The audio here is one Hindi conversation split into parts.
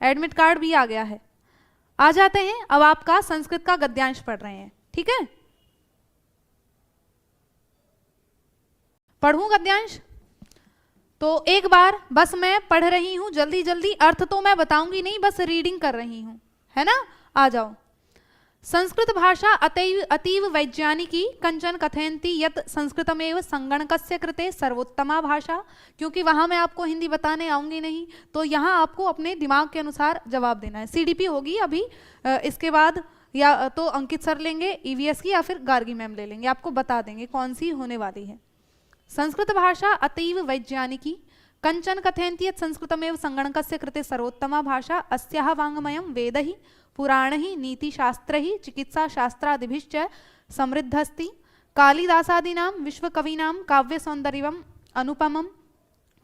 एडमिट कार्ड भी आ गया है। आ जाते हैं, अब आपका संस्कृत का गद्यांश पढ़ रहे हैं, ठीक है। पढ़ूं गद्यांश? तो एक बार बस मैं पढ़ रही हूं जल्दी जल्दी, अर्थ तो मैं बताऊंगी नहीं, बस रीडिंग कर रही हूं, है ना। आ जाओ। संस्कृत भाषा अतीव वैज्ञानिकी कंचन कथयन्ति यत् संस्कृतमेव संगणकस्य कृते सर्वोत्तमा भाषा। क्योंकि वहां मैं आपको हिंदी बताने आऊंगी नहीं, तो यहाँ आपको अपने दिमाग के अनुसार जवाब देना है। सीडीपी होगी अभी, इसके बाद या तो अंकित सर लेंगे ईवीएस की, या फिर गार्गी मैम ले लेंगे, आपको बता देंगे कौन सी होने वाली है। संस्कृत भाषा अतीव वैज्ञानिकी कंचन कथयन्ति यत् संस्कृतमेव संगणकस्य कृते सर्वोत्तमा भाषा। अस्याः वाङ्मयं वेदैः पुराणैः नीतिशास्त्रैः चिकित्साशास्त्रादिभिश्च समृद्धस्ति। कालिदासादीनां विश्वकवीनां काव्यसौन्दर्यम् अनुपमं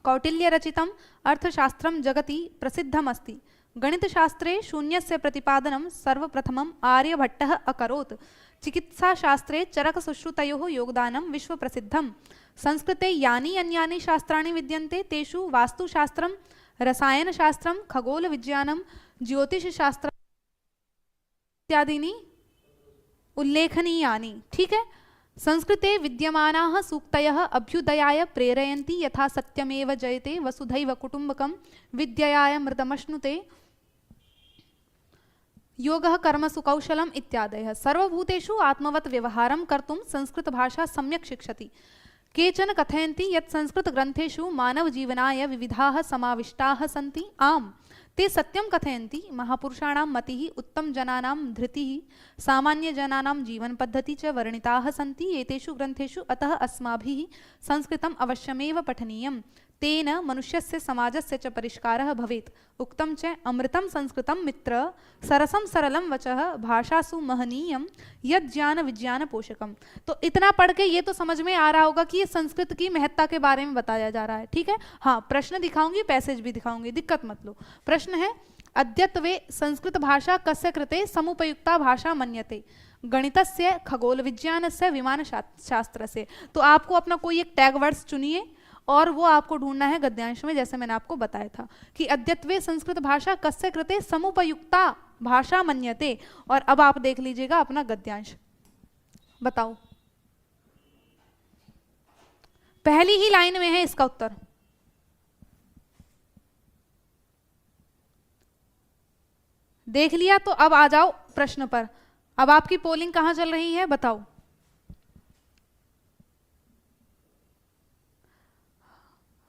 कौटिल्यरचितम् अर्थशास्त्रं जगति प्रसिद्धमस्ति। गणितशास्त्रे शून्यस्य प्रतिपादनं सर्वप्रथमम् आर्यभट्टः अकरोत्। चिकित्साशास्त्रे चरकसुश्रुतयोः योगदानं विश्वप्रसिद्धम्। संस्कृते यानि अन्यानि शास्त्राणि विद्यन्ते तेषु वास्तुशास्त्रं, रसायनशास्त्रं, खगोलविज्ञानं, ज्योतिषशास्त्रम् इत्यादीनि उल्लेखनीयानि। ठीक है। संस्कृते विद्यमानाः सूक्तयः अभ्युदयाय प्रेरयन्ति। यथा सत्यमेव जयते वसुधैव कुटुम्बकं विद्ययाय मृतमश्नुते योगः कर्मसु कौशलम् इत्यादयः। सर्वभूतेषु आत्मवत् व्यवहारं कर्तुं संस्कृत भाषा सम्यक् शिक्षति। केचन कथयन्ति यत् संस्कृत ग्रन्थेषु मानवजीवनाय विविधाः समाविष्टाः सन्ति। आम्, ते सत्यं कथयन्ति। महापुरुषाणां मतिः, उत्तमजनानां धृतिः, सामान्यजनानां जीवनपद्धतिः च वर्णिताः सन्ति एतेषु ग्रन्थेषु। अतः अस्माभिः संस्कृतम् अवश्यमेव पठनीयम्। तेन मनुष्यस्य समाजस्य च परिष्कारः भवेत्। उक्तं च अमृतं संस्कृतं मित्र सरसं सरलं वचः भाषासु महनीयं यद् ज्ञान विज्ञान पोषकम। तो इतना पढ़ के ये तो समझ में आ रहा होगा कि ये संस्कृत की महत्ता के बारे में बताया जा रहा है। ठीक है। हाँ, प्रश्न दिखाऊंगी, पैसेज भी दिखाऊंगी, दिक्कत मत लो। प्रश्न है, अद्यत्वे संस्कृत भाषा कस्य कृते समुपयुक्ता भाषा मन्यते? गणितस्य, खगोल विज्ञानस्य, विमान शास्त्रस्य। तो आपको अपना कोई एक टैग वर्ड्स चुनिए और वो आपको ढूंढना है गद्यांश में, जैसे मैंने आपको बताया था कि अद्यत्वे संस्कृत भाषा कस्य कृते समुपयुक्ता भाषा मन्यते। और अब आप देख लीजिएगा अपना गद्यांश, बताओ। पहली ही लाइन में है इसका उत्तर। देख लिया? तो अब आ जाओ प्रश्न पर। अब आपकी पोलिंग कहां चल रही है बताओ।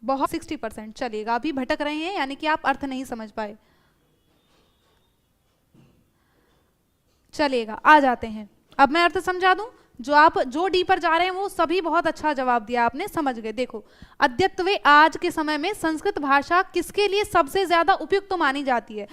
बहुत 60% चलिएगा, अभी भटक रहे हैं, यानी कि आप अर्थ नहीं समझ पाए। चलिएगा, आ जाते हैं। अब मैं अर्थ समझा दूं। जो डी पर जा रहे हैं वो सभी बहुत अच्छा जवाब दिया आपने, समझ गए। देखो, अद्यत्वे आज के समय में संस्कृत भाषा किसके लिए सबसे ज्यादा उपयुक्त मानी जाती है?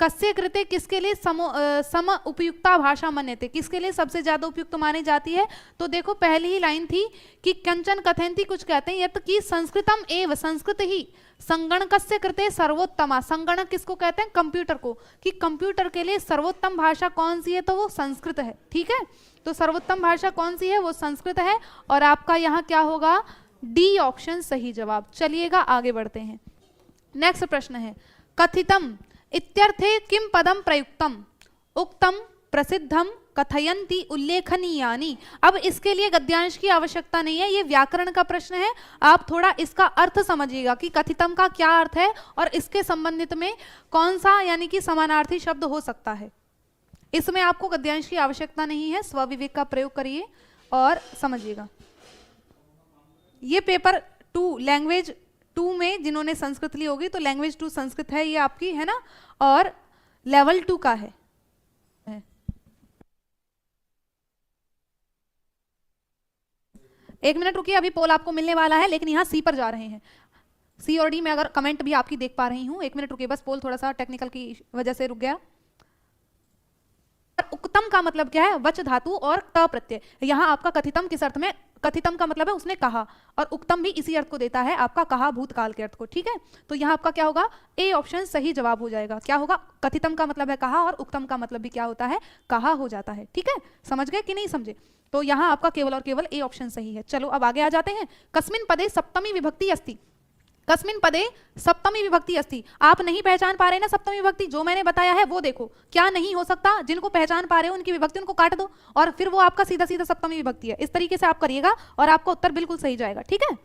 कस्य कृते किसके लिए सम उपयुक्ता भाषा मन्यते, किसके लिए सबसे ज्यादा उपयुक्त मानी जाती है? तो देखो, पहली ही लाइन थी कि कंचन कथयन्ति, कुछ कहते हैं यत् कि संस्कृतम एव, संस्कृत ही संगणकस्य कृते सर्वोत्तमा। संगणक किसको कहते हैं? कंप्यूटर को। कि कंप्यूटर के लिए सर्वोत्तम भाषा कौन सी है? तो वो संस्कृत है। ठीक है। तो सर्वोत्तम भाषा कौन सी है? वो संस्कृत है। और आपका यहाँ क्या होगा? डी ऑप्शन सही जवाब। चलिएगा, आगे बढ़ते हैं। नेक्स्ट प्रश्न है, कथितम इत्यर्थे किम पदम प्रयुक्तम? उक्तम, प्रसिद्धम, कथयन्ति, उल्लेखनीयानि। अब इसके लिए गद्यांश की आवश्यकता नहीं है, ये व्याकरण का प्रश्न है। आप थोड़ा इसका अर्थ समझिएगा कि कथितम का क्या अर्थ है और इसके संबंधित में कौन सा यानी कि समानार्थी शब्द हो सकता है। इसमें आपको गद्यांश की आवश्यकता नहीं है, स्वविवेक का प्रयोग करिए और समझिएगा। ये पेपर 2 लैंग्वेज 2 में जिन्होंने संस्कृत ली होगी, तो लैंग्वेज 2 संस्कृत है ये आपकी, है ना, और लेवल 2 का है। एक मिनट रुकिए, अभी पोल आपको मिलने वाला है, लेकिन यहाँ सी पर जा रहे हैं। सी और डी में अगर कमेंट भी आपकी देख पा रही हूँ। एक मिनट रुकिए, बस पोल थोड़ा सा टेक्निकल की वजह से रुक गया। उक्तम का मतलब क्या है? वच धातु और त प्रत्यय। यहाँ आपका कथितम किस अर्थ में? कथितम का मतलब है उसने कहा, और उक्तम भी इसी अर्थ को देता है, आपका कहा भूतकाल के अर्थ को। ठीक है। तो यहाँ आपका क्या होगा? ए ऑप्शन सही जवाब हो जाएगा। क्या होगा? कथितम का मतलब है कहा, और उक्तम का मतलब भी क्या होता है? कहा हो जाता है। ठीक है। समझ गए कि नहीं समझे? तो यहाँ आपका केवल और केवल ए ऑप्शन सही है। चलो अब आगे आ जाते हैं। कस्मिन पदे सप्तमी विभक्ति अस्ति? कस्मिन पदे सप्तमी विभक्ति अस्ति। आप नहीं पहचान पा रहे ना सप्तमी विभक्ति, जो मैंने बताया है वो देखो, क्या नहीं हो सकता, जिनको पहचान पा रहे हो उनकी विभक्ति उनको काट दो और फिर वो आपका सीधा सीधा सप्तमी विभक्ति है। इस तरीके से आप करिएगा और आपका उत्तर बिल्कुल सही जाएगा, ठीक है।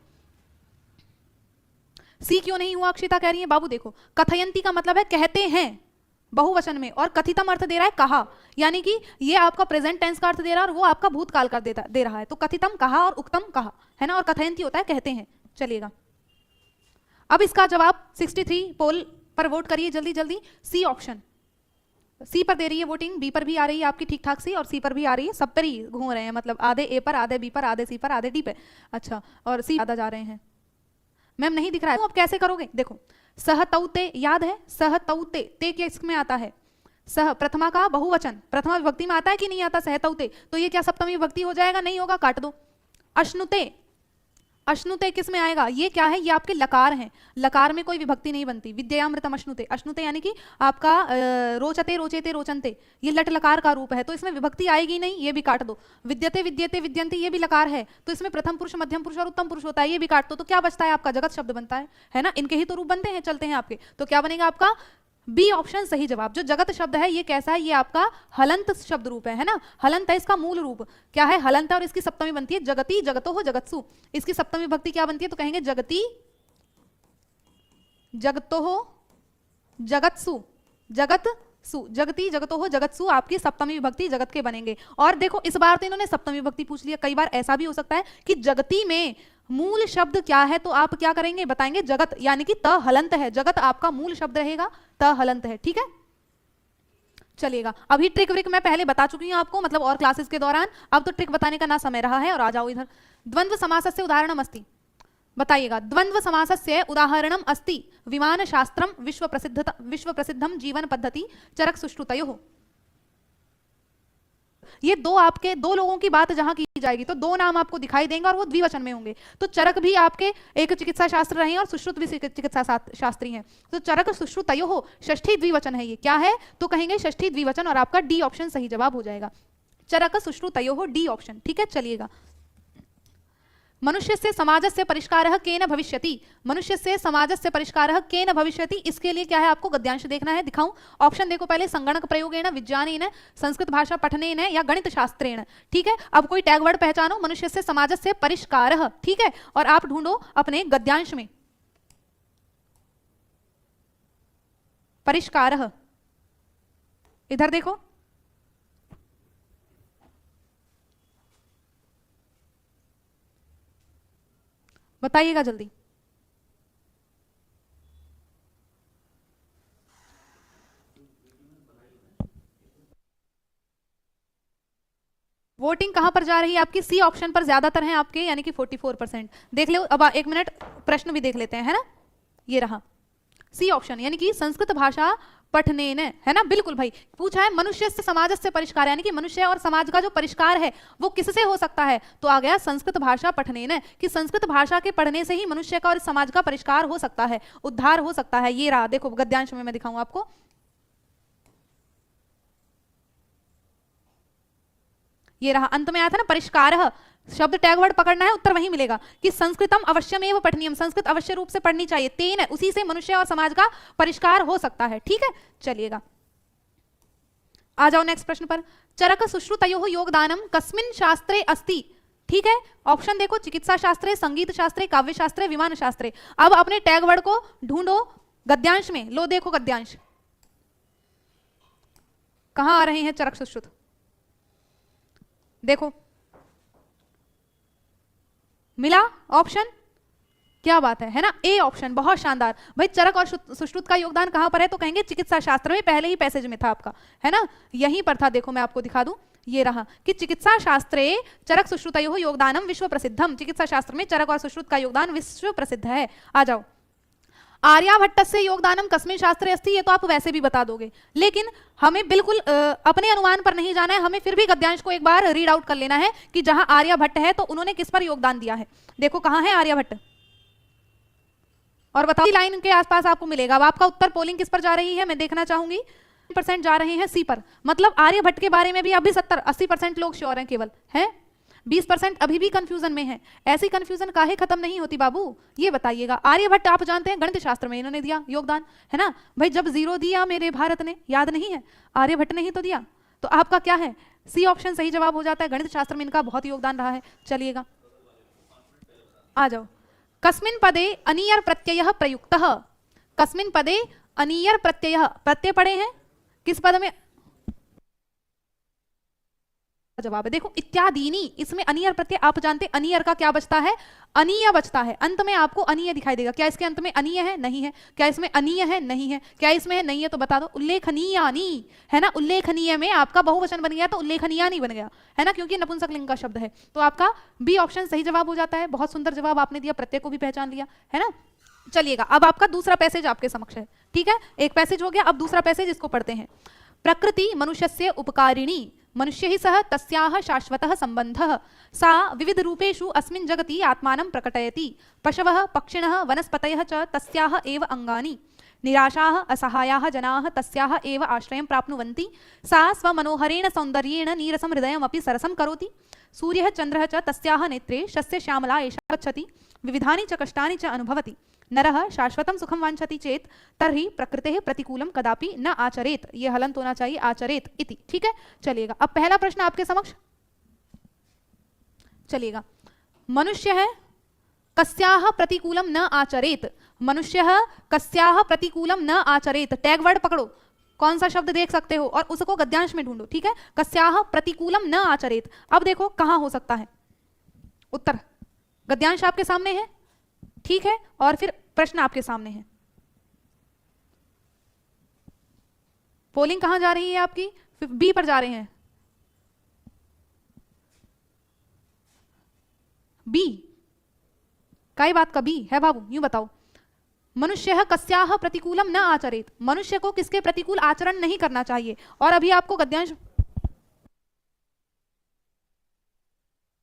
सी क्यों नहीं हुआ अक्षिता कह रही है, बाबू देखो कथयंती का मतलब है कहते हैं बहुवचन में, और कथितम अर्थ दे रहा है कहा, यानी कि ये आपका प्रेजेंट टेंस का अर्थ दे रहा है और वो आपका भूतकाल का दे रहा है। तो कथितम कहा और उक्तम कहा है ना, और कथयंती होता है कहते हैं। चलिएगा अब इसका जवाब 63 पोल पर वोट करिए जल्दी जल्दी। सी ऑप्शन, सी पर दे रही है वोटिंग, बी पर भी आ रही है आपकी ठीक ठाक सी, और सी पर भी आ रही है, सब पर ही घूम रहे हैं, मतलब आधे ए पर, आधे बी पर, आधे सी पर, आधे डी पे। अच्छा, और सी आधा जा रहे हैं। मैम नहीं दिख रहा है, अब कैसे करोगे, देखो सहतौते याद है, सहतौते ते के इसमें आता है, सह प्रथमा का बहुवचन प्रथमा विभक्ति में आता है कि नहीं आता सहतौते, तो ये क्या सप्तमी विभक्ति हो जाएगा, नहीं होगा, काट दो। अश्नुते, अश्नुते किस में आएगा, ये क्या है, ये आपके लकार हैं, लकार में कोई विभक्ति नहीं बनती। विद्यामृतम अश्नुते, अश्नुते यानी कि आपका रोचते रोचेते रोचनते, ये लट लकार का रूप है, तो इसमें विभक्ति आएगी नहीं, ये भी काट दो। विद्यते विद्यते विद्यंती, ये भी लकार है, तो इसमें प्रथम पुरुष मध्यम पुरुष और उत्तम पुरुष होता है, ये भी काट दो। तो क्या बचता है आपका, जगत शब्द बनता है ना, इनके ही तो रूप बनते हैं, चलते हैं आपके, तो क्या बनेगा आपका बी ऑप्शन सही जवाब। जो जगत शब्द है ये कैसा है, ये आपका हलंत शब्द रूप है ना, हलंत है इसका मूल रूप, क्या है हलंत है, और इसकी सप्तमी बनती है जगती जगतो हो जगत्सु। इसकी सप्तमी विभक्ति क्या बनती है, तो कहेंगे जगती जगतो हो जगत्सु, जगत्सु, जगती जगतो हो जगत्सु आपकी सप्तमी विभक्ति जगत के बनेंगे। और देखो इस बार तो इन्होंने सप्तमी विभक्ति पूछ लिया, कई बार ऐसा भी हो सकता है कि जगती में मूल शब्द क्या है, तो आप क्या करेंगे बताएंगे जगत, यानी कि त हलंत है, जगत आपका मूल शब्द रहेगा, त हलंत है, ठीक है। चलिएगा अभी ट्रिक व्रिक मैं पहले बता चुकी हूं आपको, मतलब और क्लासेस के दौरान, अब तो ट्रिक बताने का ना समय रहा है। और आ जाओ इधर, द्वंद्व समासस्य उदाहरणम अस्ति, बताइएगा द्वंद्व समासस्य उदाहरणम अस्ति विमान शास्त्रम विश्व प्रसिद्धम जीवन पद्धति चरक सुष्ठुतयोः। ये दो आपके दो लोगों की बात जहां की जाएगी तो दो नाम आपको दिखाई देंगे और वो द्विवचन में होंगे। तो चरक भी आपके एक चिकित्सा शास्त्र रहे हैं और सुश्रुत भी चिकित्सा शास्त्री हैं, तो चरक सुश्रुतयोः षष्ठी द्विवचन है, ये क्या है तो कहेंगे षष्ठी द्विवचन, और आपका डी ऑप्शन सही जवाब हो जाएगा, चरक सुश्रुतयोः डी ऑप्शन, ठीक है। चलिएगा मनुष्यस्य समाजस्य परिष्कारः केन भविष्यति, मनुष्यस्य समाजस्य परिष्कारः केन भविष्यति, इसके लिए क्या है आपको गद्यांश देखना है, दिखाऊं ऑप्शन देखो पहले, संगणक प्रयोगेन, विज्ञानेन, संस्कृत भाषा पठनेन या गणित शास्त्रेण, ठीक है। अब कोई टैग वर्ड पहचानो, मनुष्यस्य समाजस्य परिष्कारः, ठीक है, और आप ढूंढो अपने गद्यांश में परिष्कारः, इधर देखो बताइएगा जल्दी। वोटिंग कहां पर जा रही है आपकी, सी ऑप्शन पर ज्यादातर हैं आपके, यानी कि 44%। देख लो अब एक मिनट प्रश्न भी देख लेते हैं, है ना, ये रहा सी ऑप्शन, यानी कि संस्कृत भाषा पठनेन, है ना, बिल्कुल भाई पूछा है मनुष्य से समाज से परिष्कार, यानी कि मनुष्य और समाज का जो परिष्कार है वो किससे हो सकता है, तो आ गया संस्कृत भाषा पठनेन, कि संस्कृत भाषा के पढ़ने से ही मनुष्य का और समाज का परिष्कार हो सकता है, उद्धार हो सकता है। ये रहा देखो गद्यांश में मैं दिखाऊं आपको, ये रहा अंत में आया था ना परिष्कार शब्द, टैग वर्ड पकड़ना है, उत्तर वहीं मिलेगा कि संस्कृतम अवश्यमेव पठनीयम, संस्कृत अवश्य रूप से पढ़नी चाहिए, तेन उसी से मनुष्य और समाज का परिष्कार हो सकता है, ठीक है। चलिएगा आ जाओ नेक्स्ट प्रश्न पर, चरक सुश्रुतयोः योगदानम कस्मिन् शास्त्रे अस्ति, ठीक है। ऑप्शन देखो चिकित्सा शास्त्रे, संगीत शास्त्रे, काव्य शास्त्रे, विमान शास्त्रे। अब अपने टैग वर्ड को ढूंढो गद्यांश में, लो देखो गद्यांश कहां आ रहे हैं, चरक सुश्रुत देखो मिला ऑप्शन, क्या बात है ना, ए ऑप्शन बहुत शानदार भाई। चरक और सुश्रुत का योगदान कहां पर है, तो कहेंगे चिकित्सा शास्त्र में, पहले ही पैसेज में था आपका, है ना, यहीं पर था, देखो मैं आपको दिखा दूं, ये रहा कि चिकित्सा शास्त्रे चरक सुश्रुतयोः योगदानम विश्व प्रसिद्धम, चिकित्सा शास्त्र में चरक और सुश्रुत का योगदान विश्व प्रसिद्ध है। आ जाओ आर्यभट्टस्य योगदानम कस्मिन् शास्त्रे अस्ति, ये तो आप वैसे भी बता दोगे, लेकिन हमें बिल्कुल अपने अनुमान पर नहीं जाना है, हमें फिर भी गद्यांश को एक बार रीड आउट कर लेना है कि जहां आर्यभट्ट है तो उन्होंने किस पर योगदान दिया है। देखो कहां है आर्यभट्ट, और बताओ लाइन के आसपास आपको मिलेगा। अब आपका उत्तर पोलिंग किस पर जा रही है मैं देखना चाहूंगी, 90% जा रहे हैं सी पर, मतलब आर्यभट्ट के बारे में भी अभी 70-80% लोग श्योर हैं केवल, है 20% अभी भी कंफ्यूजन में है। ऐसी कंफ्यूजन काहे खत्म नहीं होती बाबू, ये बताइएगा। आर्यभट्ट आप जानते हैं गणित शास्त्र में इन्होंने दिया योगदान, है ना भाई, जब 0 दिया मेरे भारत ने, याद नहीं है, आर्यभट्ट ने ही तो दिया। तो आपका क्या है, सी ऑप्शन सही जवाब हो जाता है। गणित शास्त्र में इनका बहुत योगदान रहा है। चलिएगा आ जाओ। कस्मिन् पदे अनीयर प्रत्ययः प्रयुक्तः, कस्मिन् पदे अनीयर प्रत्ययः, प्रत्यय पड़े हैं किस पद में, जवाब है देखो इत्यादीनी, इसमें अनियर प्रत्यय आप जानते, अनियर का क्या बचता है, अनीय बचता है, अंत में आपको अनीय दिखाई देगा। क्या इसके अंत में अनीय है, नहीं है। क्या इसमें अनीय है, नहीं है। क्या इसमें है, नहीं है, तो बता दो। उल्लेखनीयानी है ना, उल्लेखनीय में आपका बहुवचन बन गया तो उल्लेखनीयानी बन गया, है ना, क्योंकि नपुंसक लिंग का शब्द है। तो आपका बी ऑप्शन सही जवाब हो जाता है। बहुत सुंदर जवाब आपने दिया, प्रत्यय को भी पहचान लिया, है ना। चलिएगा अब आपका दूसरा पैसेज आपके समक्ष है, ठीक है, एक पैसेज हो गया, अब दूसरा पैसेज इसको पढ़ते हैं। प्रकृति मनुष्यस्य उपकारिणी, मनुष्य ही सह तस्याह शाश्वतः संबंधः, सा विविध रूपेषु अस्मिन् जगति आत्मानं प्रकटयति, पशवः पक्षिणः वनस्पतयः च तस्याः एव अंगानि, निराशाः असहायाः जनाः तस्याः एव आश्रयं प्राप्नुवन्ति, सा स्वमनोहरेण सौन्दर्येण नीरसं हृदयमपि सरसं करोति, सूर्यः चन्द्रः च तस्याः नेत्रे शस्य श्यामला एषा गच्छति, विविधानि च कष्टानि च अनुभवति, नरः शाश्वतं सुखं वांछति चेत तर्हि प्रकृतेः प्रतिकूलं कदापि न आचरेत। ये हलंत होना चाहिए, आचरेत इति, ठीक है। चलिएगा अब पहला प्रश्न आपके समक्ष, चलिएगा। मनुष्य है कस्याः प्रतिकूलं न आचरेत, मनुष्य कस्याः प्रतिकूलं न आचरेत, टैग वर्ड पकड़ो, कौन सा शब्द देख सकते हो और उसको गद्यांश में ढूंढो, ठीक है। कस्याः प्रतिकूलं न आचरेत, अब देखो कहां हो सकता है उत्तर, गद्यांश आपके सामने है, ठीक है, और फिर प्रश्न आपके सामने है। पोलिंग कहां जा रही है आपकी, बी पर जा रहे हैं, बी कई बात का बी है बाबू, यूं बताओ। मनुष्य कस्याः प्रतिकूलम न आचरेत, मनुष्य को किसके प्रतिकूल आचरण नहीं करना चाहिए, और अभी आपको गद्यांश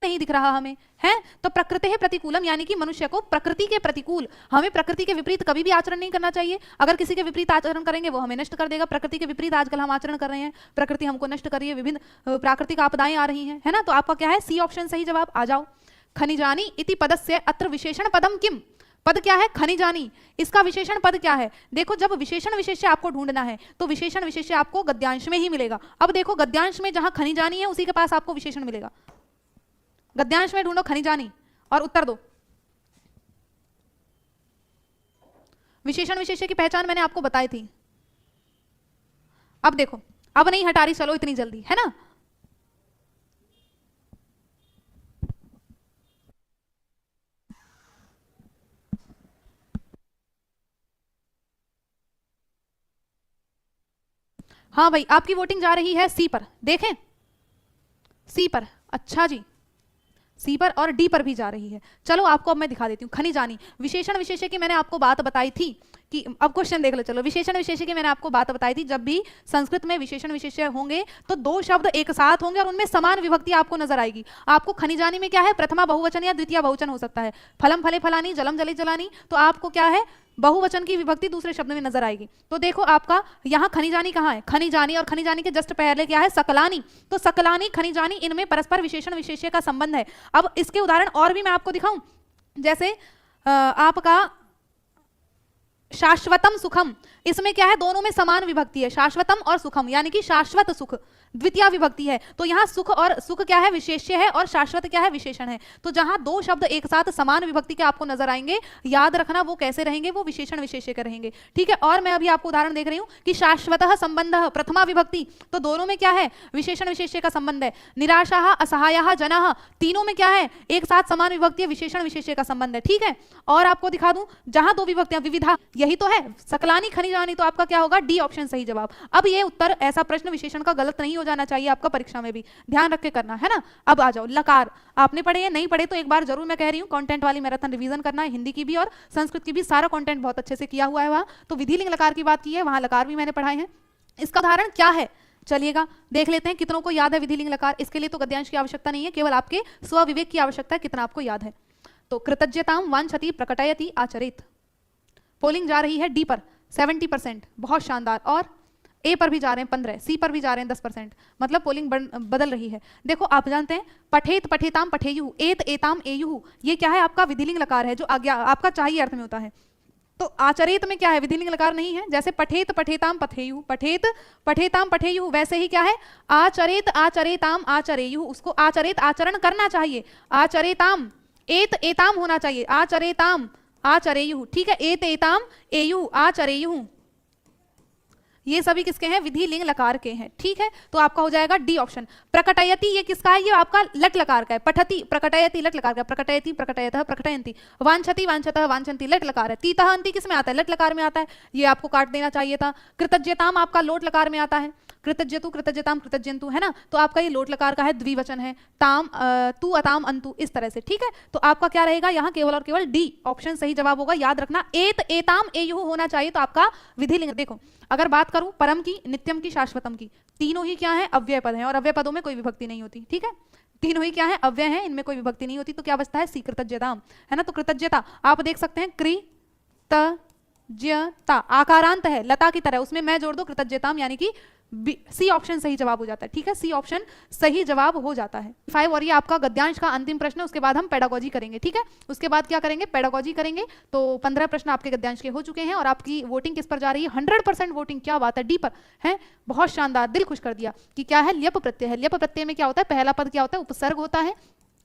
नहीं दिख रहा हमें, है तो प्रकृति है प्रतिकूलम, यानी कि मनुष्य को प्रकृति के प्रतिकूल, हमें प्रकृति के विपरीत कभी भी आचरण नहीं करना चाहिए। अगर किसी के विपरीत आचरण करेंगे वो हमें नष्ट कर देगा। प्रकृति के विपरीत आजकल हम आचरण कर रहे हैं, प्रकृति हमको नष्ट कर रही है, विभिन्न प्राकृतिक आपदाएं आ रही हैं, है ना। तो आपका क्या है, सी ऑप्शन सही जवाब। आ जाओ। खनिजानी इति पदस्य अत्र विशेषण पदम किम, पद क्या है, खनिजानी, इसका विशेषण पद क्या है। देखो जब विशेषण विशेष्य आपको ढूंढना है तो विशेषण विशेष्य आपको गद्यांश में ही मिलेगा। अब देखो गद्यांश में जहां खनिजानी है उसी के पास आपको विशेषण मिलेगा, गद्यांश में ढूंढो खनिजानी और उत्तर दो। विशेषण विशेष्य की पहचान मैंने आपको बताई थी। अब देखो, अब नहीं हटा रही चलो इतनी जल्दी, है ना। हाँ भाई आपकी वोटिंग जा रही है सी पर, देखें सी पर, अच्छा जी सी पर और डी पर भी जा रही है। चलो आपको अब मैं दिखा देती हूँ। खनिजानी, विशेषण विशेष्य की मैंने आपको बात बताई थी कि, अब क्वेश्चन देख लो, चलो विशेषण विशेष्य की मैंने आपको बात बताई थी, जब भी संस्कृत में विशेषण विशेष्य होंगे तो दो शब्द एक साथ होंगे और उनमें समान विभक्ति आपको नजर आएगी। आपको खनिजानी में क्या है, प्रथमा बहुवचन या द्वितीय बहुवचन हो सकता है, फलम फले फलानी, जलम जले जलानी, तो आपको क्या है, बहुवचन की विभक्ति दूसरे शब्द में नजर आएगी। तो देखो आपका यहाँ खनिजानी कहाँ है, खनिजानी, और खनिजानी के जस्ट पहले क्या है, सकलानी, तो सकलानी खनिजानी, इनमें परस्पर विशेषण विशेष्य का संबंध है। अब इसके उदाहरण और भी मैं आपको दिखाऊं, जैसे आपका शाश्वतम सुखम, इसमें क्या है, दोनों में समान विभक्ति है, शाश्वतम और सुखम, यानी कि शाश्वत सुख द्वितीय विभक्ति है। तो यहाँ सुख और सुख क्या है, विशेष्य है, और शाश्वत क्या है, विशेषण है। तो जहां दो शब्द एक साथ समान विभक्ति के आपको नजर आएंगे, याद रखना वो कैसे रहेंगे, वो विशेषण विशेष्य के रहेंगे, ठीक है। और मैं अभी आपको उदाहरण देख रही हूँ कि शाश्वतः संबंधः प्रथमा विभक्ति, तो दोनों में क्या है, विशेषण विशेष्य का संबंध है। निराशाः असहायाः जनाः, तीनों में क्या है, एक साथ समान विभक्ति, विशेषण विशेष्य का संबंध है, ठीक है। और आपको दिखा दूं जहां दो विभक्तियां, विविधा, यही तो है, सकलानी खनिजानी, तो आपका क्या होगा, डी ऑप्शन सही जवाब। अब ये उत्तर, ऐसा प्रश्न विशेषण का गलत नहीं हो जाना चाहिए आपका परीक्षा में भी, ध्यान रख के करना है ना। अब आ जाओ, लकार आपने पढ़े या नहीं पढ़े तो एक बार जरूर मैं कह रही हूँ, कंटेंट वाली मैराथन रिवीजन करना है, हिंदी की भी और संस्कृत की भी, सारा कंटेंट बहुत अच्छे से किया हुआ है वहाँ। तो विधिलिंग लकार की बात की है, वहाँ लकार भी मैंने पढ़ाए हैं। इसका उदाहरण क्या है, चलिएगा देख लेते हैं कितनों को याद है विधिलिंग लकार। इसके लिए तो गद्यांश की आवश्यकता नहीं है, केवल आपके स्वविवेक की आवश्यकता है, कितना आपको याद है। तो कृतज्ञतां वांछति प्रकटयति आचरेत, पोलिंग जा रही है डी पर 70%, बहुत शानदार। और ए पर भी जा रहे हैं 15, सी पर भी जा रहे हैं 10%, मतलब पोलिंग बदल रही है। देखो आप जानते हैं पठेत पठेताम पठेयु, एत एताम एयु, ये क्या है आपका विधिलिंग लकार है जो आज्ञा आपका चाहिए अर्थ में होता है। तो आचरित में क्या है, विधिलिंग लकार नहीं है। जैसे पठेत पठेताम पठेयु, पठेत पठेताम पठेयु, वैसे ही क्या है आचरित आचरेताम आचरेयु, उसको आचरित आचरण करना चाहिए, आचरेताम एत एताम होना चाहिए, आचरेताम आचरेयु, ठीक है, एत एताम एयु आचरेयु, ये सभी किसके हैं, विधि लिंग लकार के हैं, ठीक है। तो आपका हो जाएगा डी ऑप्शन। प्रकटयति ये किसका है, ये आपका लट लकार का है। पठति प्रकटयति लट लकार का, प्रकटयति प्रकटयतः प्रकटयन्ति, वांछति वांछतः वांछन्ति लट लकार है। तीतः अंति किस में आता है, लट लकार में आता है, ये आपको काट देना चाहिए था। कृतज्ञताम आपका लोट लकार में आता है, कृतज्ञतु कृतज्ञताम कृतज्ञन्तु, है ना, तो आपका ये लोट लकार का है, द्विवचन है। ताम तू अताम अंतु, इस तरह से, ठीक है। तो आपका क्या रहेगा यहाँ, केवल और केवल डी ऑप्शन सही जवाब होगा। याद रखना एत एताम एयुः होना चाहिए, तो आपका विधि लिंग। देखो अगर बात करूं परम की, नित्यम की, शाश्वतम की, तीनों ही क्या है, अव्यय पद हैं, और अव्यय पदों में कोई विभक्ति नहीं होती, ठीक है, तीनों ही क्या है, अव्यय हैं, इनमें कोई विभक्ति नहीं होती। तो क्या बचता है, सी कृतज्ञताम, है ना। तो कृतज्ञता आप देख सकते हैं, कृतज्ञता आकारांत है लता की तरह, उसमें मैं जोड़ दो कृतज्ञताम, यानी कि सी ऑप्शन सही जवाब हो जाता है, ठीक है, सी ऑप्शन सही जवाब हो जाता है। 5 और ये आपका गद्यांश का अंतिम प्रश्न है, उसके बाद हम पेडागोजी करेंगे, ठीक है। उसके बाद क्या करेंगे, पेडागोजी करेंगे। तो 15 प्रश्न आपके गद्यांश के हो चुके हैं और आपकी वोटिंग किस पर जा रही है, 100% वोटिंग, क्या बात है, डी पर है, बहुत शानदार, दिल खुश कर दिया। कि क्या है, ल्यप प्रत्यय है। ल्यप प्रत्यय में क्या होता है, पहला पद क्या होता है, उपसर्ग होता है,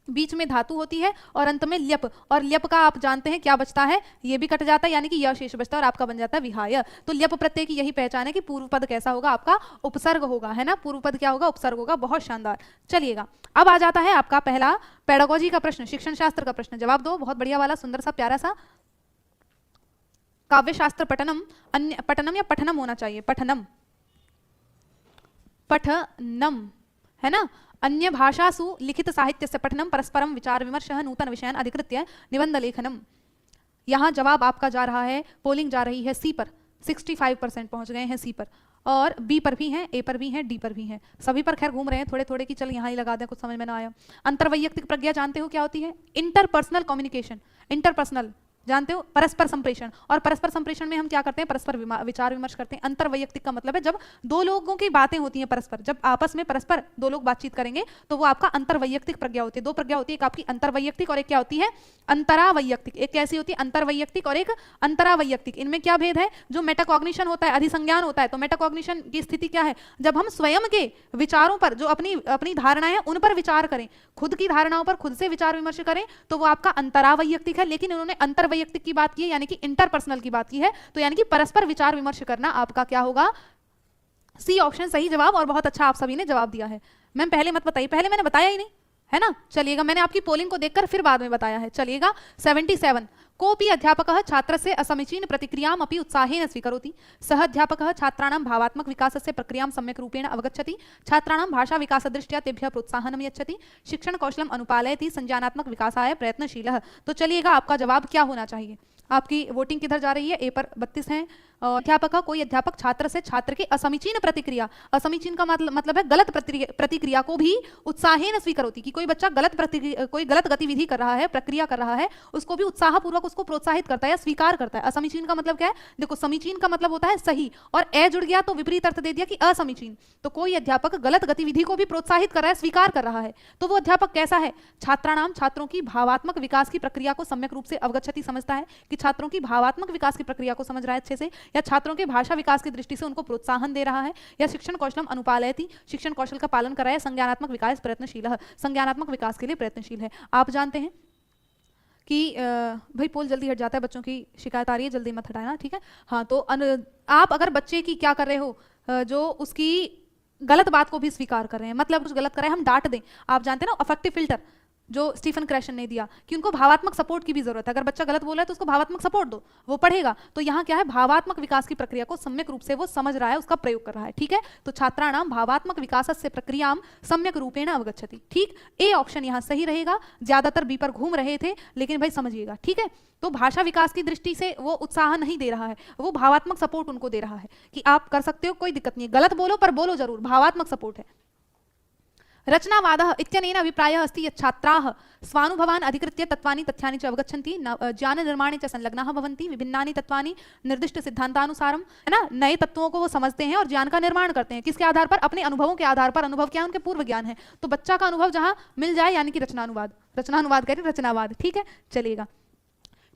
बीच में धातु होती है और अंत में ल्यप, और ल्यप का आप जानते हैं क्या बचता है, ये भी कट जाता है, यानी कि यह शेष बचता है और आपका बन जाता है विहाय। तो ल्यप प्रत्यय की यही पहचान है कि पूर्व पद कैसा होगा, आपका उपसर्ग होगा, है ना, पूर्व पद क्या होगा, उपसर्ग होगा, बहुत शानदार। चलिएगा अब आ जाता है आपका पहला पेडागोजी का प्रश्न, शिक्षण शास्त्र का प्रश्न, जवाब दो, बहुत बढ़िया वाला, सुंदर सा प्यारा सा। काव्य शास्त्र पठनम, अन्य पठनम या पठनम होना चाहिए, पठनम, पठनम, है ना। अन्य भाषासु लिखित साहित्य से पठनम परस्परम विचार विमर्शः नूतन विषयान् अधिकृत्य निबंध लेखनम। यहाँ जवाब आपका जा रहा है, पोलिंग जा रही है सी पर, 65% पहुंच गए हैं सी पर, और बी पर भी हैं, ए पर भी हैं, डी पर भी हैं, सभी पर खैर घूम रहे हैं थोड़े थोड़े की, चल यहाँ ही लगा दें, कुछ समझ में ना आया। अंतर्वैयक्तिक प्रज्ञा जानते हो क्या होती है, इंटरपर्सनल कम्युनिकेशन, इंटरपर्सनल जानते हो, परस्पर संप्रेषण, और परस्पर संप्रेषण में हम क्या करते हैं, परस्पर विचार विमर्श करते हैं। अंतर्वैयक्तिक का मतलब है जब दो लोगों की बातें होती हैं परस्पर, जब आपस में परस्पर दो लोग बातचीत करेंगे तो वो आपका अंतर्वैयक्तिक प्रज्ञा होती है। दो प्रज्ञा होती है, एक आपकी अंतर्वैयक्तिक और एक क्या होती है, अंतरावैयक्तिक। एक कैसी होती है, अंतर्वैयक्तिक और एक अंतरावैयक्तिक। इनमें क्या भेद है, जो मेटाकॉग्निशन होता है, अधिसंज्ञान होता है, तो मेटाकॉग्निशन की स्थिति क्या है, जब हम स्वयं के विचारों पर, जो अपनी धारणाएं हैं उन पर विचार करें, खुद की धारणाओं पर खुद से विचार विमर्श करें, तो वो आपका अंतरावैयक्तिक है। लेकिन उन्होंने अंतर्वैयक्तिक की बात की है, यानी कि इंटरपर्सनल की बात की है, तो यानी कि परस्पर विचार विमर्श करना आपका क्या होगा, सी ऑप्शन सही जवाब। और बहुत अच्छा आप सभी ने जवाब दिया है। मैम पहले मत बताइए, पहले मैंने बताया ही नहीं, है ना। चलिएगा, मैंने आपकी पोलिंग को देखकर फिर बाद में बताया है। चलिएगा 77, कोपि अध्यापकः छात्रस्य असमीचीन प्रतिक्रियाम् अपि उत्साहेन स्वीकरोति, सः अध्यापकः छात्राणां भावात्मक विकासस्य प्रक्रियां सम्यक् रूपेण अवगच्छति, छात्राणां भाषा विकासदृष्ट्या तेभ्यः प्रोत्साहनं यच्छति, शिक्षण कौशलम् अनुपालयति, संज्ञानात्मक विकासाय प्रयत्नशीलः। तो चलिएगा आपका जवाब क्या होना चाहिए, आपकी वोटिंग किधर जा रही है, ए पर 32 है। अध्यापक, कोई अध्यापक छात्र से छात्र की असमीचीन प्रतिक्रिया, असमीचीन का मतलब है गलत प्रतिक्रिया को भी उत्साहेन स्वीकरोति, कि कोई बच्चा कोई गलत गतिविधि कर रहा है, प्रक्रिया कर रहा है, उसको भी उत्साहपूर्वक उसको प्रोत्साहित करता है या स्वीकार करता है। असमीचीन का मतलब क्या है, देखो समीचीन का मतलब होता है सही, और ए जुड़ गया तो विपरीत अर्थ दे दिया कि असमीचीन। तो कोई अध्यापक गलत गतिविधि को भी प्रोत्साहित कर रहा है, स्वीकार कर रहा है, तो वो अध्यापक कैसा है, छात्राणाम छात्रों की भावात्मक विकास की प्रक्रिया को सम्यक रूप से अवगच्छति, समझता है कि छात्रों की भावात्मक विकास की प्रक्रिया को समझ रहा है अच्छे से, या छात्रों के भाषा विकास की दृष्टि से उनको प्रोत्साहन दे रहा है, या शिक्षण कौशलम अनुपालयति, शिक्षण कौशल का पालन कर रहा है, संज्ञानात्मक विकास प्रयत्नशील है, संज्ञानात्मक विकास के लिए प्रयत्नशील है। आप जानते हैं कि भाई पोल जल्दी हट जाता है, बच्चों की शिकायत आ रही है, जल्दी मत हटाना, ठीक है। हाँ, तो आप अगर बच्चे की क्या कर रहे हो, जो उसकी गलत बात को भी स्वीकार कर रहे हैं, मतलब कुछ गलत कर रहे हैं, हम डांट दें, आप जानते हैं ना अफेक्टिव फिल्टर जो स्टीफन क्रैशन ने दिया, कि उनको भावात्मक सपोर्ट की भी जरूरत है। अगर बच्चा गलत बोला है तो उसको भावात्मक सपोर्ट दो, वो पढ़ेगा। तो यहाँ क्या है, भावात्मक विकास की प्रक्रिया को सम्यक रूप से वो समझ रहा है, उसका प्रयोग कर रहा है, ठीक है। तो छात्राणाम भावात्मक विकासस्य प्रक्रियां सम्यक रूपेण अवगच्छति, ठीक। ए ऑप्शन यहाँ सही रहेगा। ज्यादातर बी पर घूम रहे थे, लेकिन भाई समझिएगा, ठीक है। तो भाषा विकास की दृष्टि से वो उत्साह नहीं दे रहा है, वो भावात्मक सपोर्ट उनको दे रहा है कि आप कर सकते हो, कोई दिक्कत नहीं है, गलत बोलो पर बोलो जरूर, भावात्मक सपोर्ट है। रचनावादः इत्यनेन अभिप्रायः अस्ति यत् छात्राः स्वानुभवान् अधिकृत्य तत्त्वानि तथ्यानि च अवगच्छन्ति, ज्ञाननिर्माणे च संलग्नाः भवन्ति, विभिन्नानि तत्त्वानि निर्दिष्ट सिद्धांतानुसारम, है ना, नए तत्वों को वो समझते हैं और ज्ञान का निर्माण करते हैं। किसके आधार पर? अपने अनुभवों के आधार पर। अनुभव क्या है? उनके पूर्व ज्ञान है। तो बच्चा का अनुभव जहां मिल जाए, यानी कि रचनानुवाद, रचनानुवाद कह रही रचनावाद, ठीक है, चलेगा।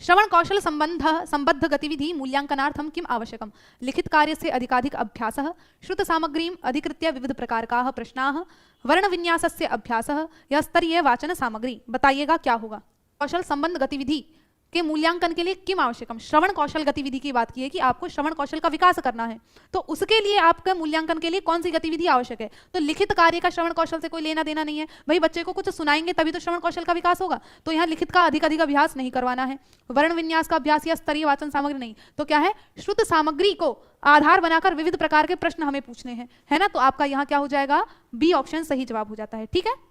श्रवण कौशल संबद्ध गतिविधि मूल्यांकनार्थम किम आवश्यकम? लिखित कार्य से अधिकाधिक अभ्यासः, श्रुत सामग्रीम अधिकृत्य विविध प्रकारकाः प्रश्नाः, वर्ण विन्यासस्य अभ्यासः या स्तरीय वाचन सामग्री। बताइएगा क्या होगा? कौशल संबंध गतिविधि के मूल्यांकन के लिए किम आवश्यकम? श्रवण कौशल गतिविधि की बात की है कि आपको श्रवण कौशल का विकास करना है, तो उसके लिए आपके मूल्यांकन के लिए कौन सी गतिविधि आवश्यक है? तो लिखित कार्य का श्रवण कौशल से कोई लेना देना नहीं है भाई। बच्चे को कुछ सुनाएंगे तभी तो श्रवण कौशल का विकास होगा, तो यहाँ लिखित का अधिक अधिक अभ्यास नहीं करवाना है। वर्ण विन्यास का अभ्यास या स्तरीय वाचन सामग्री नहीं, तो क्या है? श्रुत सामग्री को आधार बनाकर विविध प्रकार के प्रश्न हमें पूछने हैं, है ना। तो आपका यहाँ क्या हो जाएगा? बी ऑप्शन सही जवाब हो जाता है, ठीक है।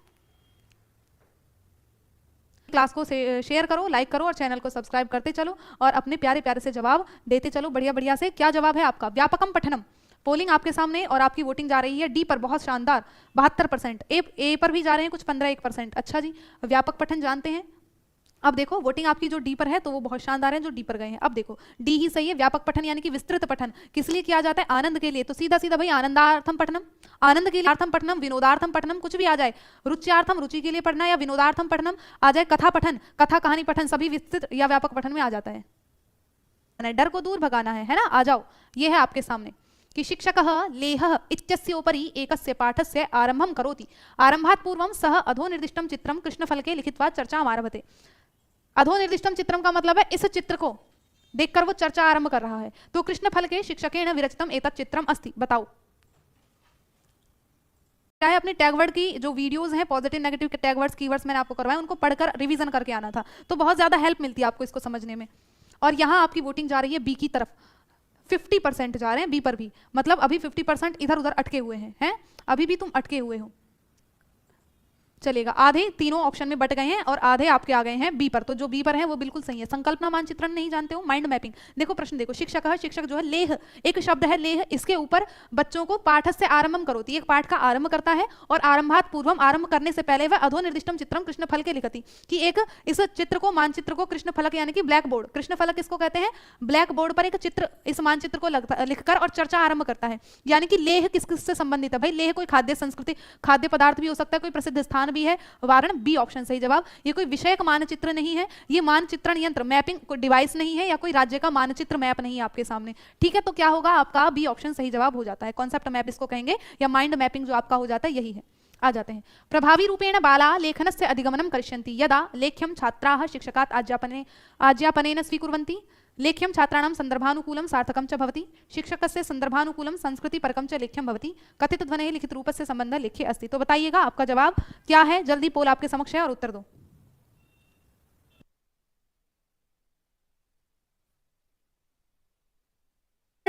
क्लास को शेयर करो, लाइक करो और चैनल को सब्सक्राइब करते चलो और अपने प्यारे प्यारे से जवाब देते चलो बढ़िया बढ़िया से। क्या जवाब है आपका? व्यापकम पठनम। पोलिंग आपके सामने और आपकी वोटिंग जा रही है डी पर, बहुत शानदार 72%। ए पर भी जा रहे हैं कुछ 15-1%। अच्छा जी, व्यापक पठन जानते हैं। अब देखो वोटिंग आपकी जो डी पर है तो वो बहुत शानदार है जो डी पर गए हैं। अब देखो डी ही सही है। व्यापक पठन यानी कि विस्तृत पठन किस लिए किया जाता है? आनंद के लिए। तो सीधा सीधा भाई आनंदार्थम पठनम, आनंद के लिए अर्थम पठनम, विनोदार्थम पठनम, कुछ भी आ जाए। रुच्यार्थम, रुचि के लिए पढ़ना, या विनोदार्थम पठनम आ जाए। कथा पठन, कथा कहानी पठन, सभी विस्तृत या व्यापक पठन में आ जाता है। डर को दूर भगाना है ना। आ जाओ, ये है आपके सामने कि शिक्षकः लेहः इत्यस्योपरि एकस्य पाठस्य आरंभं करोति, आरंभात् पूर्वं सः अधोनिर्दिष्टं चित्रं कृष्णफलके लिखित्वा चर्चाम् आरभते। अधोनिर्दिष्टम चित्रम का मतलब है इस चित्र को देखकर वो चर्चा आरंभ कर रहा है। तो कृष्ण फल के शिक्षकेण विरचितम एतत् चित्रम अस्ति। बताओ क्या है? अपने टैगवर्ड की जो वीडियोस हैं, पॉजिटिव नेगेटिव के टैगवर्ड्स कीवर्ड्स मैंने आपको करवाए, उनको पढ़कर रिवीजन करके आना था, तो बहुत ज्यादा हेल्प मिलती है आपको इसको समझने में। और यहाँ आपकी वोटिंग जा रही है बी की तरफ, 50% जा रहे हैं बी पर भी, मतलब अभी 50% इधर उधर अटके हुए हैं, अभी भी तुम अटके हुए हो। चलेगा, आधे तीनों ऑप्शन में बट गए हैं और आधे आपके आ गए हैं बी पर। तो जो बी पर है वो बिल्कुल सही है। संकल्पना मानचित्रण नहीं जानते हो? Mind mapping. देखो प्रश्न देखो, शिक्षक है, शिक्षक जो है लेह, एक शब्द है लेह, इसके ऊपर बच्चों को पाठ से आरंभम करोति, एक पाठ का आरंभ करता है और आरंभात पूर्वम, आरंभ करने से पहले वह अधोनिर्दिष्टम चित्रम कृष्ण फल के लिखती, कि एक इस चित्र को, मानचित्र को कृष्ण फलक यानी कि ब्लैक बोर्ड, कृष्ण फलक किसको कहते हैं? ब्लैक बोर्ड पर एक चित्र, इस मानचित्र को लिखकर और चर्चा आरंभ करता है। यानी कि लेह किस किससे संबंधित है भाई? लेह कोई खाद्य संस्कृति, खाद्य पदार्थ भी हो सकता है, कोई प्रसिद्ध स्थान भी है। बी ऑप्शन सही जवाब। ये कोई विषयक मानचित्र नहीं है, ये मानचित्रण यंत्र, मैपिंग कोई डिवाइस नहीं है, या कोई राज्य का मानचित्र मैप नहीं है आपके सामने, ठीक है। तो क्या होगा आपका? बी ऑप्शन सही जवाब हो जाता है। कॉन्सेप्ट मैप इसको कहेंगे, या माइंड मैपिंग जो आपका हो जाता है यही है। आ जाते हैं, प्रभावी रूपेण बाला लेखनस्य अधिगमनं करिष्यन्ति यदा लेख्यं छात्राः शिक्षकात् आज्ञापनेन स्वीकुर्वन्ति। लेख्यं छात्राणां संदर्भानुकूलं सार्थकं च भवति, शिक्षकस्य संदर्भानुकूलं संस्कृतिपरकं च लेख्यं भवति, कथित ध्वनेः लिखित रूपस्य संबंधः लेख्ये अस्ति। तो बताइएगा आपका जवाब क्या है? जल्दी पोल आपके समक्ष है और उत्तर दो।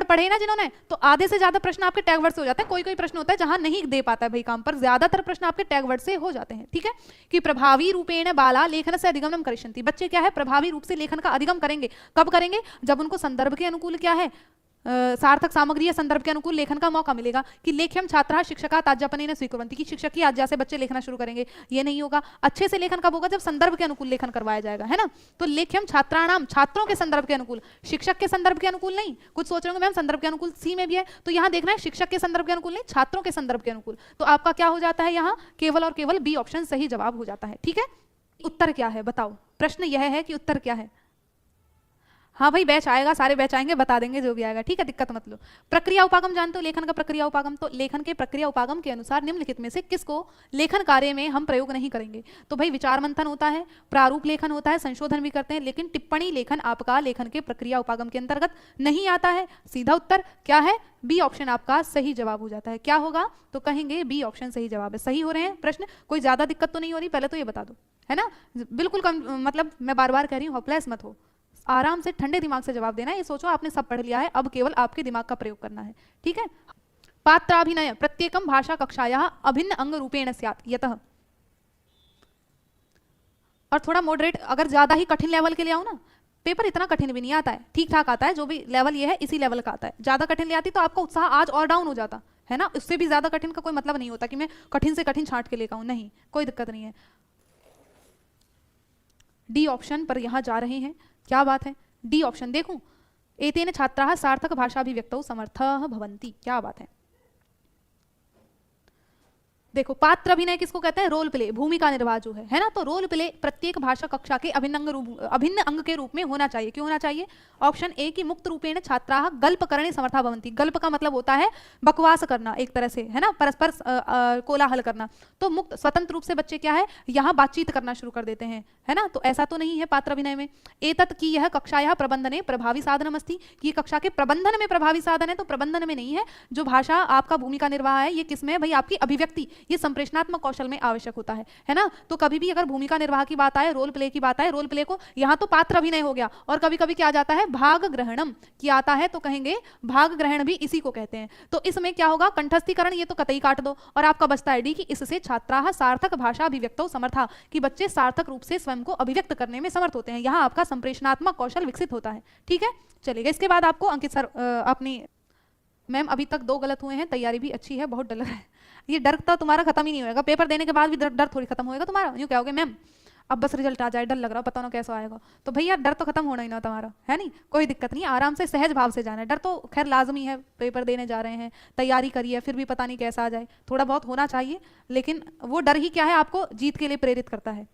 पढ़े ना जिन्होंने, तो आधे से ज्यादा प्रश्न आपके टैगवर्ड से हो जाते हैं। कोई कोई प्रश्न होता है जहां नहीं दे पाता है भाई काम, पर ज्यादातर प्रश्न आपके टैगवर्ड से हो जाते हैं, ठीक है। कि प्रभावी रूपेण बाला लेखन से अधिगमनम करिष्यन्ति, बच्चे क्या है? प्रभावी रूप से लेखन का अधिगम करेंगे। कब करेंगे? जब उनको संदर्भ के अनुकूल क्या है, सार्थक सामग्री या संदर्भ के अनुकूल लेखन का मौका मिलेगा। कि लेख्यम छात्रा शिक्षकात् आज्ञापनेन स्वीकुर्वन्ति, कि शिक्षक की आज्ञा से बच्चे लिखना शुरू करेंगे। ये नहीं होगा। अच्छे से लेखन कब होगा? जब संदर्भ के अनुकूल लेखन करवाया जाएगा, है ना। तो लेख्यम छात्राणाम, छात्रों के संदर्भ के अनुकूल, शिक्षक के संदर्भ के अनुकूल नहीं। कुछ सोच रहे होंगे मैम संदर्भ के अनुकूल सी में भी है, तो यहाँ देखना है शिक्षक के संदर्भ के अनुकूल नहीं, छात्रों के संदर्भ के अनुकूल। तो आपका क्या हो जाता है? यहाँ केवल और केवल बी ऑप्शन सही जवाब हो जाता है, ठीक है। उत्तर क्या है बताओ? प्रश्न यह है कि उत्तर क्या है? हाँ भाई बैच आएगा, सारे बैच आएंगे, बता देंगे जो भी आएगा, ठीक है, दिक्कत मत लो। प्रक्रिया उपागम जानते हो? लेखन का प्रक्रिया उपागम। तो लेखन के प्रक्रिया उपागम के अनुसार निम्नलिखित में से किसको लेखन कार्य में हम प्रयोग नहीं करेंगे? तो भाई विचार मंथन होता है, प्रारूप लेखन होता है, संशोधन भी करते हैं, लेकिन टिप्पणी लेखन आपका लेखन के प्रक्रिया उपागम के अंतर्गत नहीं आता है। सीधा उत्तर क्या है? बी ऑप्शन आपका सही जवाब हो जाता है। क्या होगा? तो कहेंगे बी ऑप्शन सही जवाब है। सही हो रहे हैं प्रश्न? कोई ज्यादा दिक्कत तो नहीं हो रही? पहले तो ये बता दो, है ना। बिल्कुल मतलब मैं बार बार कह रही हूँ, होपलेस मत हो, आराम से ठंडे दिमाग से जवाब देना है। ये सोचो आपने सब पढ़ लिया है, अब केवल आपके दिमाग का प्रयोग करना है, ठीक है। पात्राभिनय प्रत्येकम भाषा कक्षायाः अभिन्न अंग रूपेण स्यात् यतः। और थोड़ा मॉडरेट, अगर ज्यादा ही कठिन लेवल के लिए आओ ना, पेपर इतना कठिन भी नहीं आता है, ठीक ठाक आता है, जो भी लेवल ये है इसी लेवल का आता है। ज्यादा कठिन ले आती तो आपका उत्साह आज और डाउन हो जाता है ना, उससे भी ज्यादा कठिन का कोई मतलब नहीं होता कि मैं कठिन से कठिन छांट के लेकर आऊं, नहीं, कोई दिक्कत नहीं है। डी ऑप्शन पर यहां जा रहे हैं, क्या बात है, डी ऑप्शन देखूं, एतेन छात्राः सार्थक भाषाभिव्यक्तौ समर्थः भवन्ति, क्या बात है। देखो पात्र अभिनय किसको कहते हैं, रोल प्ले, भूमिका निर्वाह जो है ना, तो रोल प्ले प्रत्येक भाषा कक्षा के अभिन्न अंग के रूप में होना चाहिए। क्यों होना चाहिए, ऑप्शन ए की मुक्त रूपेण छात्राः गल्प करणे समर्था भवन्ति, गल्प का मतलब होता है बकवास करना एक तरह से, है ना, परस्पर कोलाहल करना, तो मुक्त स्वतंत्र रूप से बच्चे क्या है यहाँ बातचीत करना शुरू कर देते हैं, है ना, तो ऐसा तो नहीं है पात्र अभिनय में। एतत् की यह कक्षायाः प्रबंधने प्रभावी साधनमस्ति, ये कक्षा के प्रबंधन में प्रभावी साधन है, तो प्रबंधन में नहीं है, जो भाषा आपका भूमिका निर्वाह है ये किसमें है भाई, आपकी अभिव्यक्ति, ये संप्रेषणात्मक कौशल में आवश्यक होता है ना। तो कभी भी अगर भूमिका निर्वाह की बात आए, रोल प्ले की बात आए, रोल प्ले को यहाँ तो पात्र अभिनय हो गया, और कभी कभी क्या जाता है भाग ग्रहणम की आता है, तो कहेंगे भाग ग्रहण भी इसी को कहते हैं। तो इसमें क्या होगा, कंठस्थीकरण ये तो कतई काट दो, और आपका बचता है डी कि इससे छात्राः सार्थक भाषा अभिव्यक्तौ समर्था, कि बच्चे सार्थक रूप से स्वयं को अभिव्यक्त करने में समर्थ होते हैं, यहाँ आपका संप्रेषणात्मक कौशल विकसित होता है। ठीक है, चलिएगा। इसके बाद आपको अंकित सर अपनी, मैम अभी तक 2 गलत हुए हैं, तैयारी भी अच्छी है, बहुत डर है, ये डर तो तुम्हारा खत्म ही नहीं होगा, पेपर देने के बाद भी डर थोड़ी खत्म होएगा तुम्हारा, यूँ कहोगे मैम अब बस रिजल्ट आ जाए, डर लग रहा, पता ना कैसा आएगा, तो भैया डर तो खत्म होना ही ना तुम्हारा, है नहीं, कोई दिक्कत नहीं, आराम से सहज भाव से जाना है, डर तो खैर लाजमी है, पेपर देने जा रहे हैं, तैयारी करिए, फिर भी पता नहीं कैसा आ जाए, थोड़ा बहुत होना चाहिए, लेकिन वो डर ही क्या है आपको जीत के लिए प्रेरित करता है,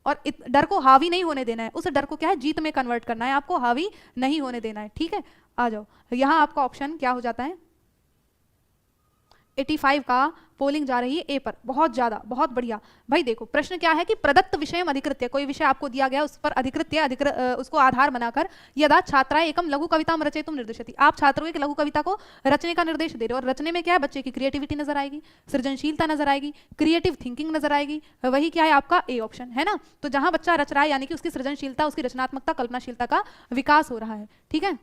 और डर को हावी नहीं होने देना है, उस डर को क्या है जीत में कन्वर्ट करना है, आपको हावी नहीं होने देना है। ठीक है, आ जाओ, यहाँ आपका ऑप्शन क्या हो जाता है, 85 का पोलिंग जा रही है ए पर, बहुत ज्यादा, बहुत बढ़िया। भाई देखो प्रश्न क्या है कि प्रदत्त विषय अधिकृत्य, कोई विषय आपको दिया गया उस पर अधिकृत्य उसको आधार बनाकर यदा छात्रा एकम लघु कविता रचयितुम निर्दिशति, आप छात्रों को एक लघु कविता को रचने का निर्देश दे रहे हो, और रचने में क्या है बच्चे की क्रिएटिविटी नजर आएगी, सृजनशीलता नजर आएगी, क्रिएटिव थिंकिंग नजर आएगी, वही क्या है आपका ए ऑप्शन, है ना। तो जहां बच्चा रच रहा है यानी कि उसकी सृजनशीलता, उसकी रचनात्मकता, कल्पनाशीलता का विकास हो रहा है। ठीक है,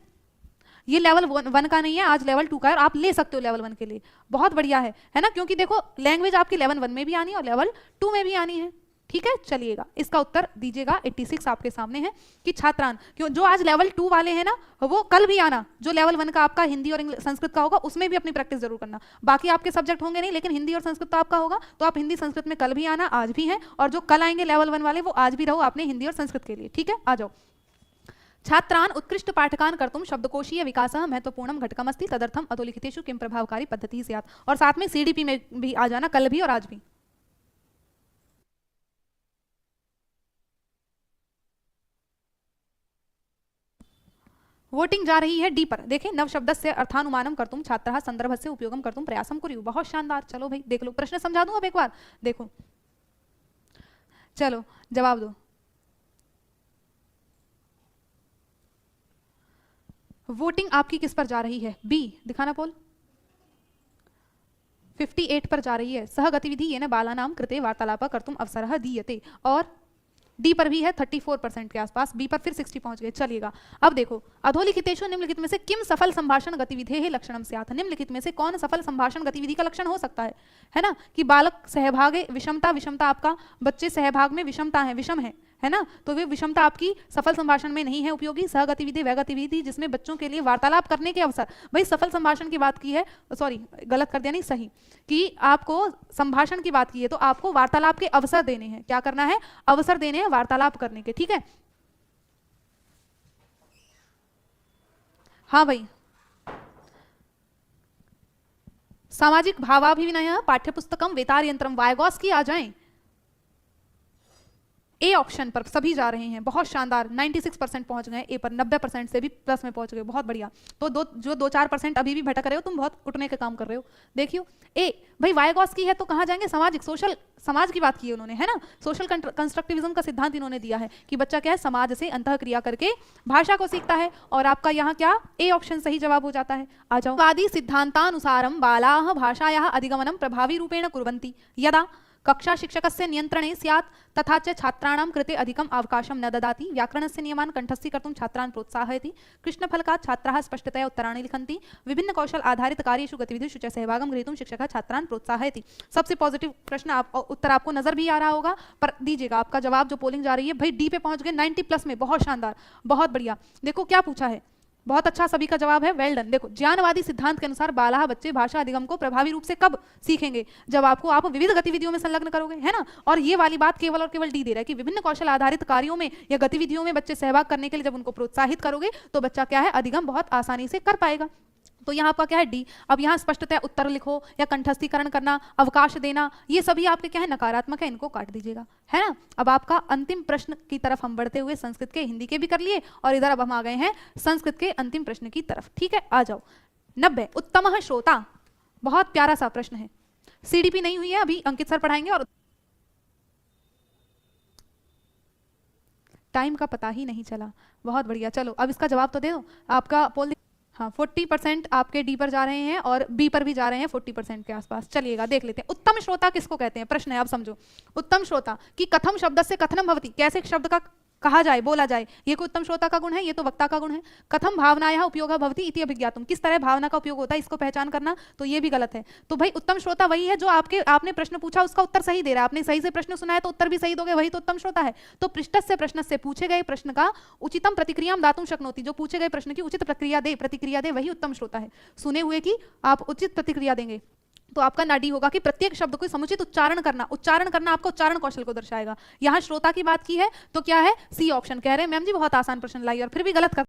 ये लेवल 1 का नहीं है, आज लेवल 2 का है, और आप ले सकते हो लेवल 1 के लिए, बहुत बढ़िया है ना, क्योंकि देखो लैंग्वेज आपकी लेवल 1 में भी आनी है और लेवल 2 में भी आनी है। ठीक है, चलिएगा इसका उत्तर दीजिएगा। 86 आपके सामने है कि छात्रान, क्यों जो आज लेवल 2 वाले हैं ना वो कल भी आना, जो लेवल 1 का आपका हिंदी और संस्कृत का होगा उसमें भी अपनी प्रैक्टिस जरूर करना, बाकी आपके सब्जेक्ट होंगे नहीं, लेकिन हिंदी और संस्कृत तो आपका होगा, तो आप हिंदी संस्कृत में कल भी आना, आज भी है, और जो कल आएंगे लेवल 1 वाले वो आज भी रहो आपने हिंदी और संस्कृत के लिए। ठीक है, आ जाओ। छात्रान उत्कृष्ट पाठकान कर्तुम शब्दकोशीय विकासः महत्वपूर्णं घटकमस्ति, तदर्थम अधोलिखितेषु किं प्रभावकारी पद्धति स्यात्, और साथ में सीडीपी में भी आ जाना, कल भी और आज भी। वोटिंग जा रही है डी पर, देखें नव शब्दस्य अर्थानुमानम कर्तुम छात्रः संदर्भस्य उपयोगम कर्तुम प्रयासम कुर्युः, बहुत शानदार। चलो भाई देख लो, प्रश्न समझा दूं अब एक बार, देखो चलो जवाब दो। वोटिंग आपकी किस पर जा रही है, बी दिखाना पोल, 58 पर जा रही है, सह गतिविधि येन बालानां कृते वार्तालाप कर्तुम अवसरः दीयते, और डी पर भी है 34% के आसपास, बी पर फिर 60 पहुंच गए। चलिएगा अब देखो, अधोलिखितेषु निम्नलिखित में से किम सफल संभाषण गतिविधेः लक्षणम स्यात्, निम्नलिखित में से कौन सफल संभाषण गतिविधि का लक्षण हो सकता है ना, कि बालक सहभागे विषमता, विषमता आपका बच्चे सहभाग में विषमता है, विषम है ना, तो वे विषमता आपकी सफल संभाषण में नहीं है उपयोगी। सह गतिविधि वह गतिविधि जिसमें बच्चों के लिए वार्तालाप करने के अवसर, भाई सफल संभाषण की बात की है, सॉरी गलत कर दिया, नहीं सही, कि आपको संभाषण की बात की है तो आपको वार्तालाप के अवसर देने हैं, क्या करना है, अवसर देने हैं वार्तालाप करने के। ठीक है, हाँ भाई, सामाजिक भावाभिनय पाठ्यपुस्तकम वेतार यंत्रम वायगॉस्की आ जाएं, ए ऑप्शन पर सभी जा रहे हैं, बहुत शानदार, 96% पहुंच गए ए पर, 90% से भी प्लस में पहुंच गए, बहुत बढ़िया। तो जो 2-4% अभी भी भटक रहे हो तुम, बहुत उठने के काम कर रहे हो। देखियो ए भाई वायगॉस्की है तो कहाँ जाएंगे, सामाजिक, सोशल, समाज की बात की है उन्होंने, है ना, सोशल कंस्ट्रक्टिविज्म का सिद्धांत इन्होंने दिया है कि बच्चा क्या है समाज से अंतः क्रिया करके भाषा को सीखता है, और आपका यहाँ क्या ए ऑप्शन सही जवाब हो जाता है। आ जाओ, वादी सिद्धांतानुसारम बालाः भाषायाः अधिगमनं प्रभावी रूपेण कुर्वन्ति यदा कक्षा शिक्षकस्य नियंत्रणे स्यात् तथा च छात्राणां कृते अधिकम् अवकाशं न ददाति, व्याकरणस्य नियमान् कंठस्थीकर्तुं छात्रान् प्रोत्साहयति, कृष्णफलकात् छात्राः स्पष्टतया उत्तराणि लिखन्ति, विभिन्न कौशल आधारित कार्येषु गतिविधिषु च सहभागं ग्रहीतुं शिक्षकः छात्रान् प्रोत्साहयति। सबसे पॉजिटिव प्रश्न उत्तर आपको नजर भी आ रहा होगा, पर दीजिएगा आपका जवाब जो पोलिंग जा रही है भाई डी पे पहुंच गए 90 प्लस में, बहुत शानदार, बहुत बढ़िया। देखो क्या पूछा है, बहुत अच्छा, सभी का जवाब है, वेल डन। देखो, ज्ञानवादी सिद्धांत के अनुसार बालाह बच्चे भाषा अधिगम को प्रभावी रूप से कब सीखेंगे? जब आप विविध गतिविधियों में संलग्न करोगे, है ना। और ये वाली बात केवल और केवल डी दे रहा है कि विभिन्न कौशल आधारित कार्यों में या गतिविधियों में बच्चे सहभाग करने के लिए जब उनको प्रोत्साहित करोगे तो बच्चा क्या है, अधिगम बहुत आसानी से कर पाएगा। तो यहाँ आपका क्या है, डी। अब यहाँ स्पष्टतः उत्तर लिखो या कंठस्थीकरण करना, अवकाश देना, ये सभी आपके क्या है, नकारात्मक है, इनको काट दीजिएगा, है ना। अब आपका अंतिम प्रश्न की तरफ हम बढ़ते हुए संस्कृत के, हिंदी के भी कर लिए और इधर अब हम आ गए हैं संस्कृत के अंतिम प्रश्न की तरफ। ठीक है, आ जाओ। 90, उत्तम श्रोता, बहुत प्यारा सा प्रश्न है। सीडीपी नहीं हुई है अभी, अंकित सर पढ़ाएंगे और टाइम का पता ही नहीं चला। बहुत बढ़िया, चलो अब इसका जवाब तो दे दो। आपका पोल, हाँ 40% आपके डी पर जा रहे हैं और बी पर भी जा रहे हैं 40% के आसपास। चलिएगा देख लेते हैं, उत्तम श्रोता किसको कहते हैं? प्रश्न है, आप समझो। उत्तम श्रोता कि कथम शब्द से कथनम भवति, कैसे शब्द का कहा जाए, बोला जाए, ये कोई उत्तम श्रोता का गुण है, ये तो वक्ता का गुण है। कथम भावनाया उपयोग भवति इति अभिज्ञातुम, किस तरह भावना का उपयोग होता है इसको पहचान करना, तो ये भी गलत है। तो भाई उत्तम श्रोता वही है जो आपने प्रश्न पूछा उसका उत्तर सही दे रहा है, आपने सही से प्रश्न सुना है तो उत्तर भी सही दोगे, वही तो उत्तम श्रोता है। तो पृष्ठस्य प्रश्न से पूछे गए प्रश्न का उचितम प्रतिक्रिया दातुम शक्नोति, जो पूछे गए प्रश्न की उचित प्रतिक्रिया दे, वही उत्तम श्रोता है। सुने हुए की आप उचित प्रतिक्रिया देंगे तो आपका नाडी होगा कि प्रत्येक शब्द को समुचित उच्चारण करना आपका उच्चारण कौशल को दर्शाएगा। यहाँ श्रोता की बात की है तो क्या है, सी ऑप्शन कह रहे हैं मैम जी बहुत आसान प्रश्न लाई और फिर भी गलत कर